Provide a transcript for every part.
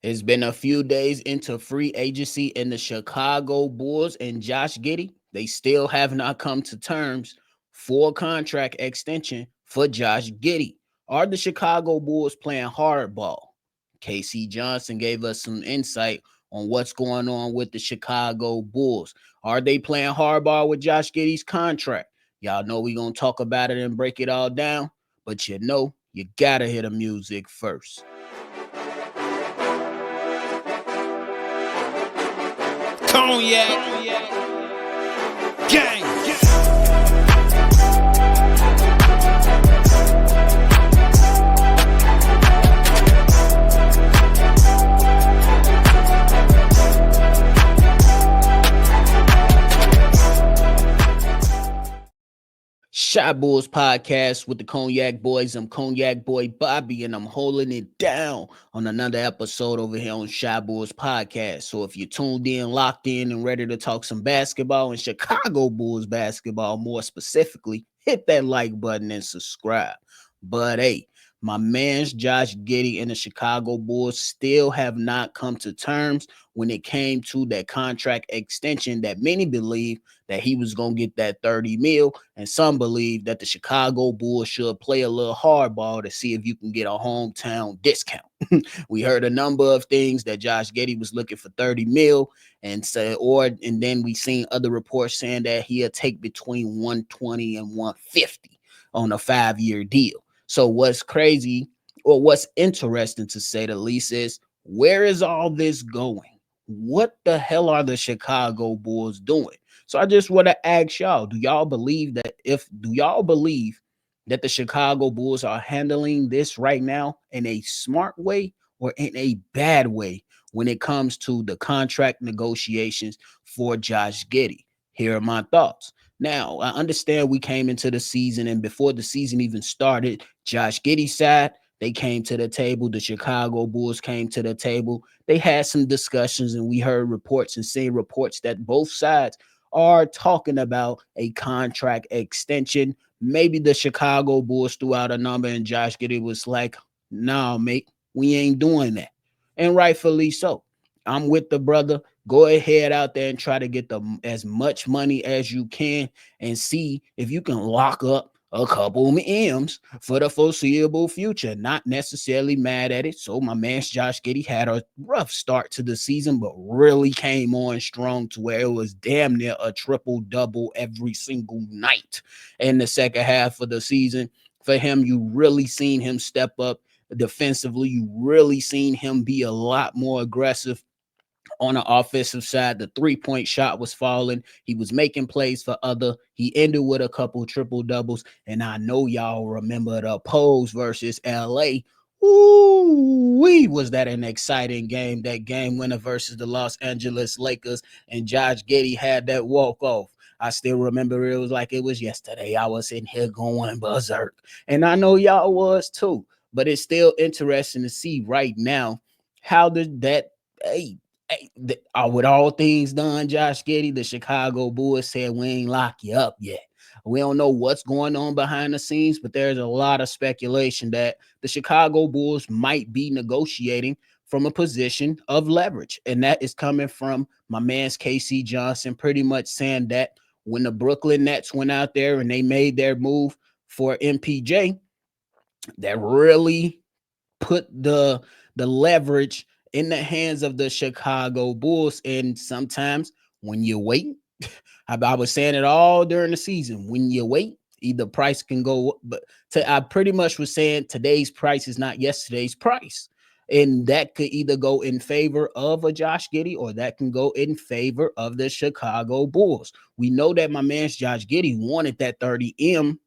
It's been a few days into free agency, and the Chicago Bulls and Josh Giddey, they still have not come to terms for a contract extension for Josh Giddey. Are the Chicago Bulls playing hardball? KC Johnson gave us some insight on what's going on with the Chicago Bulls. Are they playing hardball with Josh Giddey's contract? Y'all know we're going to talk about it and break it all down, but you got to hear the music first. Cognac, gang. Shot Bulls podcast with the Cognac Boys. I'm Cognac Boy Bobby, and I'm holding it down on another episode over here on Shot Bulls podcast. So if you're tuned in, locked in, and ready to talk some basketball and Chicago Bulls basketball more specifically, hit that like button and subscribe. But hey, my man's Josh Giddey and the Chicago Bulls still have not come to terms when it came to that contract extension that many believe that he was going to get that 30 mil, and some believe that the Chicago Bulls should play a little hardball to see if you can get a hometown discount. We heard a number of things that Josh Giddey was looking for 30 mil, and then we seen other reports saying that he'll take between 120 and 150 on a 5-year deal. So what's crazy, or what's interesting to say the least, is where is all this going? What the hell are the Chicago Bulls doing? So I just want to ask y'all, do y'all believe that the Chicago Bulls are handling this right now in a smart way or in a bad way when it comes to the contract negotiations for Josh Giddey? Here are my thoughts. Now, I understand we came into the season, and before the season even started, Josh Giddey's side, they came to the table. The Chicago Bulls came to the table. They had some discussions, and we heard reports and seen reports that both sides are talking about a contract extension. Maybe the Chicago Bulls threw out a number, and Josh Giddey was like, "Nah, mate, we ain't doing that." And rightfully so. I'm with the brother. Go ahead out there and try to get as much money as you can and see if you can lock up a couple of M's for the foreseeable future. Not necessarily mad at it. So my man Josh Giddey had a rough start to the season, but really came on strong to where it was damn near a triple-double every single night in the second half of the season. For him, you really seen him step up defensively. You really seen him be a lot more aggressive on the offensive side. The three-point shot was falling. He was making plays for other. He ended with a couple triple doubles. And I know y'all remember the Pose versus LA. Ooh, was that an exciting game? That game winner versus the Los Angeles Lakers, and Josh Giddey had that walk-off. I still remember it was like it was yesterday. I was in here going berserk. And I know y'all was too. But it's still interesting to see right now how with all things done, Josh Giddey, the Chicago Bulls said we ain't lock you up yet. We don't know what's going on behind the scenes, but there's a lot of speculation that the Chicago Bulls might be negotiating from a position of leverage. And that is coming from my man's KC Johnson, pretty much saying that when the Brooklyn Nets went out there and they made their move for MPJ, that really put the leverage in the hands of the Chicago Bulls. And sometimes when you wait, I was saying it all during the season, when you wait, either price can go, but I pretty much was saying today's price is not yesterday's price. And that could either go in favor of a Josh Giddey or that can go in favor of the Chicago Bulls. We know that my man's Josh Giddey wanted that 30M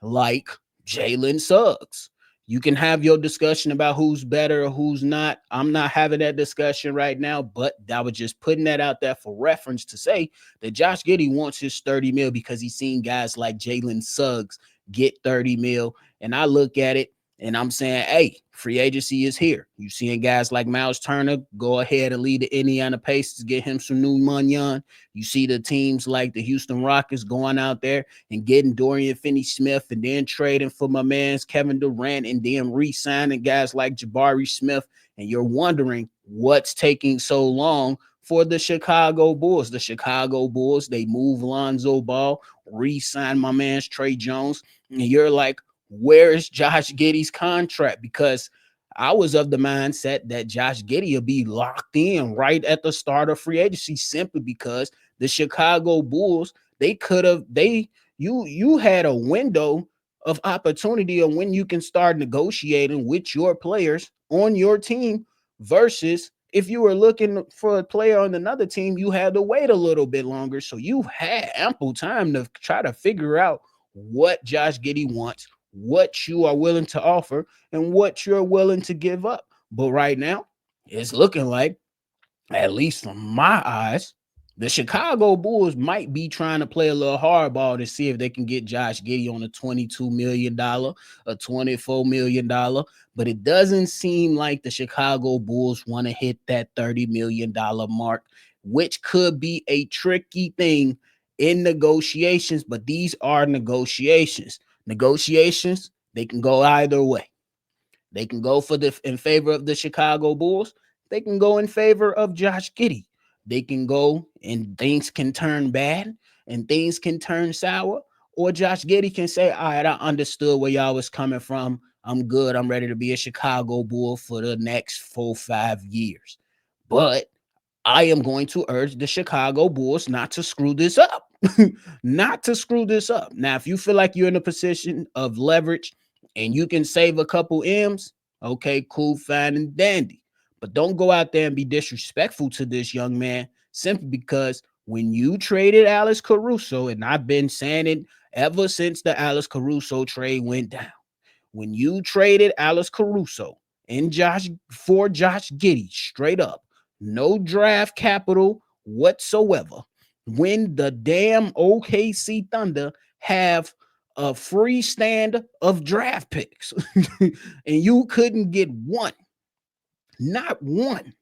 like Jalen Suggs. You can have your discussion about who's better or who's not. I'm not having that discussion right now, but I was just putting that out there for reference to say that Josh Giddey wants his 30 mil because he's seen guys like Jalen Suggs get 30 mil. And I look at it and I'm saying, hey, free agency is here. You seeing guys like Miles Turner go ahead and lead the Indiana Pacers, get him some new money on. You see the teams like the Houston Rockets going out there and getting Dorian Finney-Smith and then trading for my man's Kevin Durant and then re-signing guys like Jabari Smith and you're wondering what's taking so long for the Chicago Bulls. The Chicago Bulls, they move Lonzo Ball, re-sign my man's Trey Jones, and you're like, where's Josh Giddey's contract? Because I was of the mindset that Josh Giddey will be locked in right at the start of free agency, simply because the Chicago Bulls, they could have they you had a window of opportunity of when you can start negotiating with your players on your team, versus if you were looking for a player on another team, you had to wait a little bit longer. So you had ample time to try to figure out what Josh Giddey wants, what you are willing to offer, and what you're willing to give up. But right now, it's looking like, at least from my eyes, the Chicago Bulls might be trying to play a little hardball to see if they can get Josh Giddey on a $22 million, a $24 million. But it doesn't seem like the Chicago Bulls want to hit that $30 million mark, which could be a tricky thing in negotiations. But these are negotiations. Negotiations, they can go either way. They can go for the in favor of the Chicago Bulls. They can go in favor of Josh Giddey. They can go and things can turn bad and things can turn sour. Or Josh Giddey can say, all right, I understood where y'all was coming from. I'm good. I'm ready to be a Chicago Bull for the next 4 5 years. But I am going to urge the Chicago Bulls not to screw this up. Not to screw this up. Now, if you feel like you're in a position of leverage and you can save a couple M's, okay, cool, fine, and dandy. But don't go out there and be disrespectful to this young man simply because when you traded Alex Caruso, and I've been saying it ever since the Alex Caruso trade went down, when you traded Alex Caruso and Josh Giddey, straight up, no draft capital whatsoever. When the damn OKC Thunder have a free stand of draft picks and you couldn't get one, not one,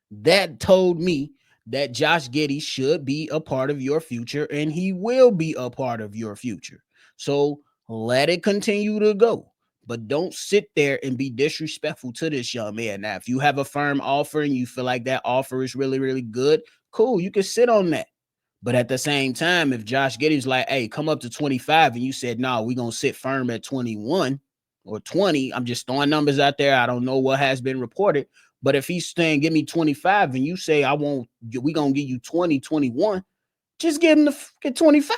that told me that Josh Giddey should be a part of your future and he will be a part of your future. So let it continue to go. But don't sit there and be disrespectful to this young man. Now, if you have a firm offer and you feel like that offer is really, really good, cool, you can sit on that. But at the same time, if Josh Giddey's like, hey, come up to 25, and you said, no, we're going to sit firm at 21 or 20, I'm just throwing numbers out there. I don't know what has been reported. But if he's saying, give me 25, and you say, I won't, we're going to give you 20, 21, just give him the get 25.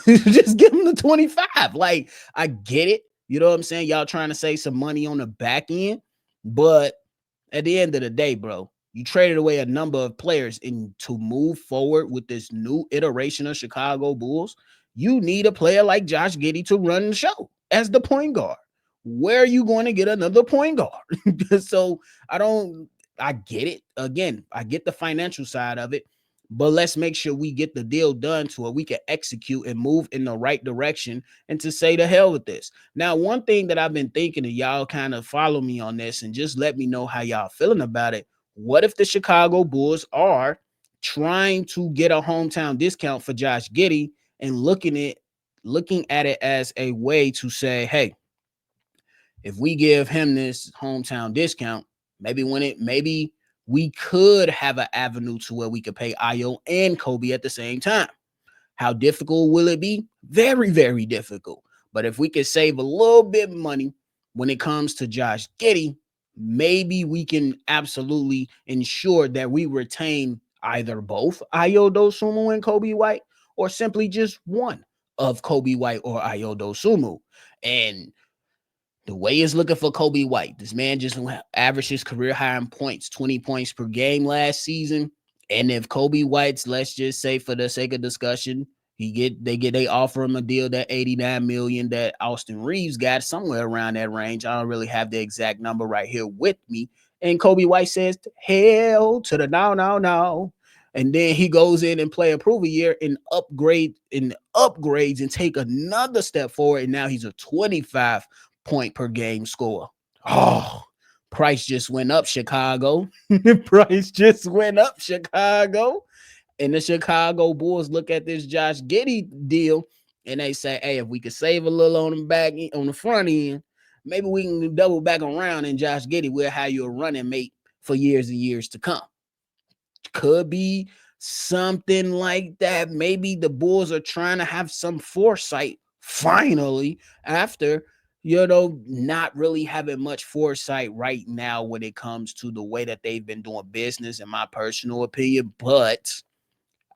Just give him the 25. Like, I get it. You know what I'm saying? Y'all trying to save some money on the back end. But at the end of the day, bro, you traded away a number of players, and to move forward with this new iteration of Chicago Bulls, you need a player like Josh Giddey to run the show as the point guard. Where are you going to get another point guard? So I get it. Again, I get the financial side of it, but let's make sure we get the deal done to where we can execute and move in the right direction and to say the hell with this. Now, one thing that I've been thinking, and y'all kind of follow me on this and just let me know how y'all feeling about it. What if the Chicago Bulls are trying to get a hometown discount for Josh Giddey and looking at it as a way to say, hey, if we give him this hometown discount, maybe we could have an avenue to where we could pay Io and Kobe at the same time. How difficult will it be? Very, very difficult. But if we could save a little bit of money when it comes to Josh Giddey, maybe we can absolutely ensure that we retain either both Io Dosumu and Kobe White, or simply just one of Kobe White or Io Dosumu. And the way is looking for Kobe White. This man just averaged his career high in points, 20 points per game last season. And if Kobe White's, let's just say for the sake of discussion, they offer him a deal that 89 million that Austin Reeves got, somewhere around that range. I don't really have the exact number right here with me. And Kobe White says, hell to the no, no, no. And then he goes in and play a prove a year and upgrades and take another step forward. And now he's a 25 point per game score. Oh, price just went up, Chicago. Price just went up, Chicago. And the Chicago Bulls look at this Josh Giddey deal and they say, hey, if we could save a little on the back on the front end, maybe we can double back around and Josh Giddey will have you a running mate for years and years to come. Could be something like that. Maybe the Bulls are trying to have some foresight finally after, not really having much foresight right now when it comes to the way that they've been doing business, in my personal opinion. But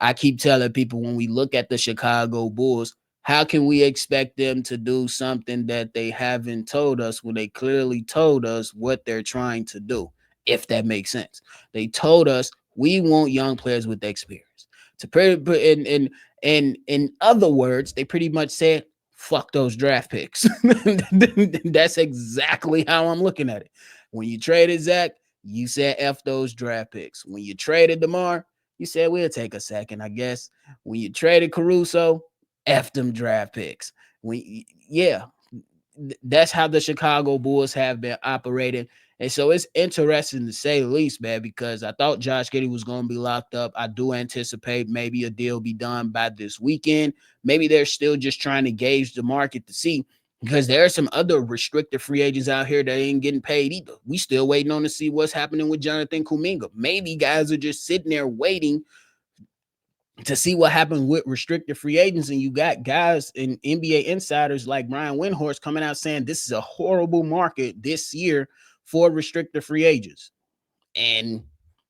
I keep telling people, when we look at the Chicago Bulls, how can we expect them to do something that they haven't told us when they clearly told us what they're trying to do? If that makes sense. They told us we want young players with experience. To pretty in other words, they pretty much said, fuck those draft picks. That's exactly how I'm looking at it. When you traded Zach, you said F those draft picks. When you traded DeMar, you said we'll take a second, I guess. When you traded Caruso, F them draft picks. Yeah, that's how the Chicago Bulls have been operating. And so it's interesting to say the least, man, because I thought Josh Giddey was going to be locked up. I do anticipate maybe a deal be done by this weekend. Maybe they're still just trying to gauge the market to see, because there are some other restricted free agents out here that ain't getting paid either. We still waiting on to see what's happening with Jonathan Kuminga. Maybe guys are just sitting there waiting to see what happened with restricted free agents. And you got guys and NBA insiders like Brian Windhorst coming out saying this is a horrible market this year for restricted free agents. And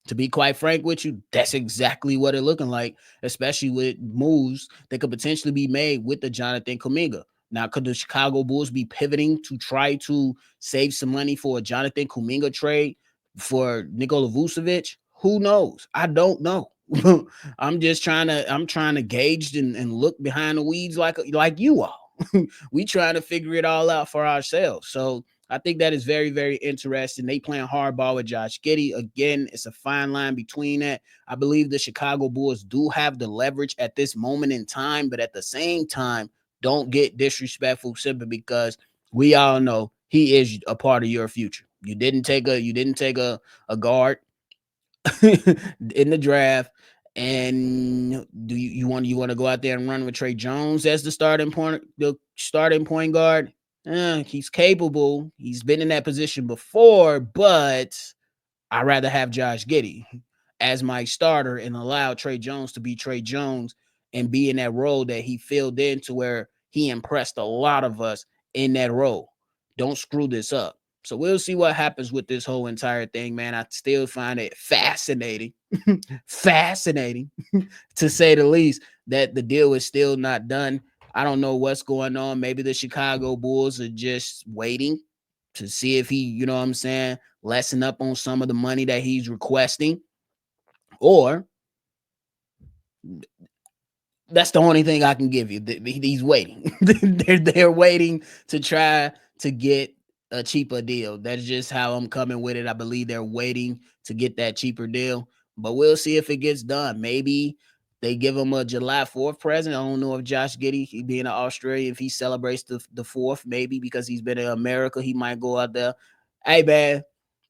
to be quite frank with you, that's exactly what it's looking like, especially with moves that could potentially be made with the Jonathan Kuminga. Now, could the Chicago Bulls be pivoting to try to save some money for a Jonathan Kuminga trade for Nikola Vucevic? Who knows? I don't know. I'm trying to gauge and look behind the weeds like you all. We trying to figure it all out for ourselves. So I think that is very, very interesting. They playing hardball with Josh Giddey. Again, it's a fine line between that. I believe the Chicago Bulls do have the leverage at this moment in time, but at the same time, don't get disrespectful simply because we all know he is a part of your future. You didn't take a guard in the draft. And do you want to go out there and run with Trey Jones as the starting point guard? He's capable. He's been in that position before, but I'd rather have Josh Giddey as my starter and allow Trey Jones to be Trey Jones and be in that role that he filled in, to where he impressed a lot of us in that role. Don't screw this up. So we'll see what happens with this whole entire thing, man. I still find it fascinating, fascinating to say the least, that the deal is still not done. I don't know what's going on. Maybe the Chicago Bulls are just waiting to see if he, lessen up on some of the money that he's requesting, or that's the only thing I can give you. He's waiting. they're waiting to try to get a cheaper deal. That's just how I'm coming with it. I believe they're waiting to get that cheaper deal, but we'll see if it gets done. Maybe they give him a July 4th present. I don't know if Josh Giddey, he being an Australian, if he celebrates the 4th, maybe because he's been in America, he might go out there. Hey, man,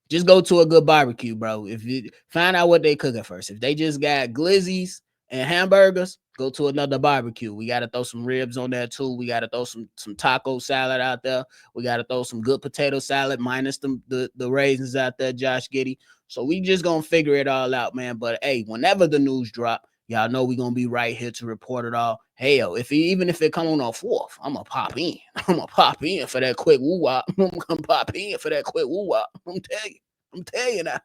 just go to a good barbecue, bro. If you find out what they cooking first. If they just got glizzies and hamburgers, go to another barbecue. We got to throw some ribs on there too. We got to throw some taco salad out there. We got to throw some good potato salad minus the raisins out there, Josh Giddey. So we just going to figure it all out, man. But hey, whenever the news drop, y'all know we're going to be right here to report it all. Hell, even if it come on 4th, I'm going to pop in. I'm going to pop in for that quick woo-wop. I'm going to pop in for that quick woo-wop. I'm telling you now.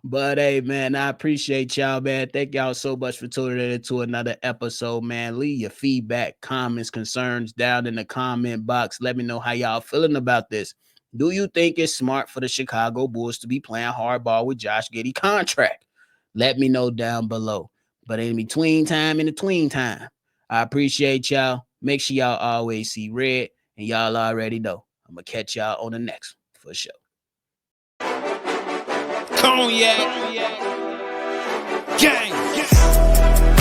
But hey, man, I appreciate y'all, man. Thank y'all so much for tuning in to another episode, man. Leave your feedback, comments, concerns down in the comment box. Let me know how y'all feeling about this. Do you think it's smart for the Chicago Bulls to be playing hardball with Josh Giddey contract? Let me know down below. But in between time, I appreciate y'all. Make sure y'all always see red, and y'all already know. I'm going to catch y'all on the next one for sure. Cognac. Gang.